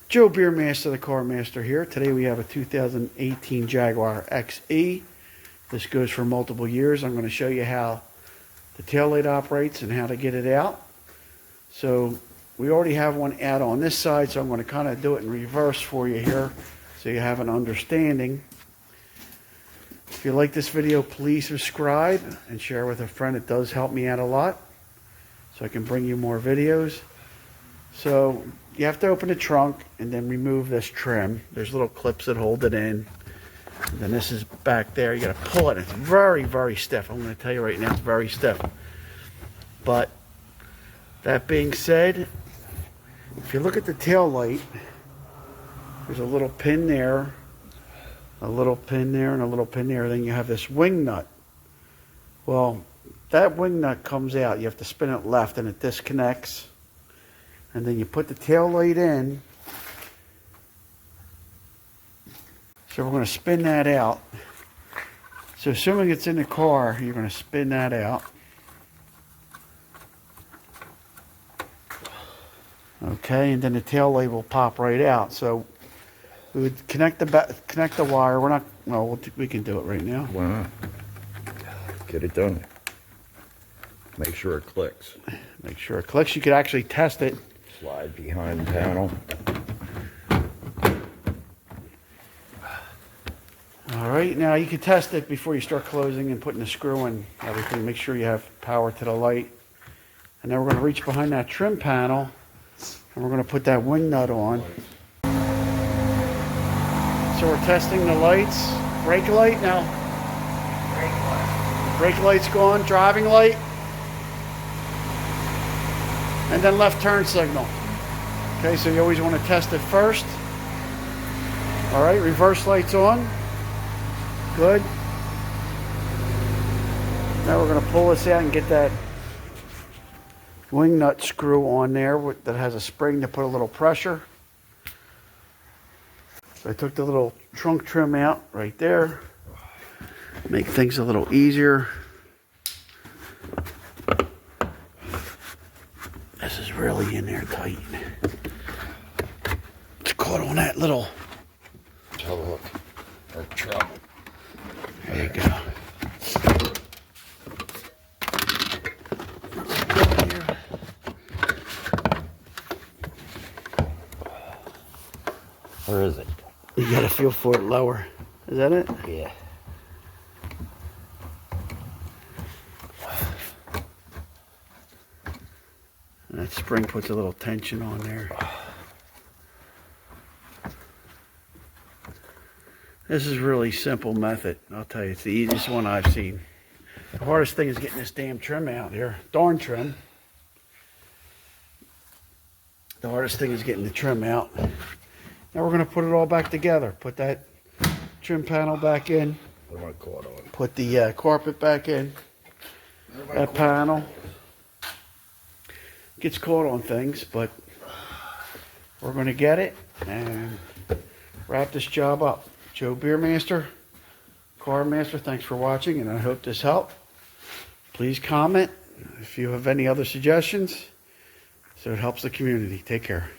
Joe Beermaster, the Car Master here. Today we have a 2018 Jaguar XE. This goes for multiple years. I'm going to show you how the taillight operates and how to get it out. So we already have one out on this side, so I'm going to kind of do it in reverse for you here so you have an understanding. If you like this video, please subscribe and share with a friend. It does help me out a lot so I can bring you more videos. So you have to open the trunk and then remove this trim. There's little clips that hold it in. And then this is back there. You got to pull it. It's very, very stiff. I'm going to tell you right now, it's very stiff. But that being said, if you look at the tail light, there's a little pin there, a little pin there, and a little pin there. Then you have this wing nut. Well, that wing nut comes out. You have to spin it left and it disconnects. And then you put the tail light in. So we're going to spin that out. So assuming it's in the car, you're going to spin that out. Okay, and then the tail light will pop right out. So we would connect the wire. We're not. Well, we can do it right now. Why not? Get it done. Make sure it clicks. Make sure it clicks. You could actually test it. Slide behind the panel. All right, now you can test it before you start closing and putting the screw in everything. Make sure you have power to the light. And then we're going to reach behind that trim panel and we're going to put that wing nut on. So we're testing the lights. Brake light now. Brake light's gone. Driving light. And then left turn signal. Okay, so you always want to test it first. All right, reverse light's on. Good. Now we're going to pull this out and get that wing nut screw on there that has a spring to put a little pressure. So I took the little trunk trim out right there. Make things a little easier. This is really in there tight. It's caught on that little Toe hook or trouble. There you go. Where is it? You gotta feel for it lower. Is that it? Yeah. And that spring puts a little tension on there. This is a really simple method. I'll tell you, it's the easiest one I've seen. The hardest thing is getting this damn trim out here. Darn trim. The hardest thing is getting the trim out. Now we're going to put it all back together. Put that trim panel back in. What am I caught on? Put the carpet back in. That panel. Gets caught on things, but we're going to get it and wrap this job up. Joe Beermaster, Car Master, thanks for watching, and I hope this helped. Please comment if you have any other suggestions so it helps the community. Take care.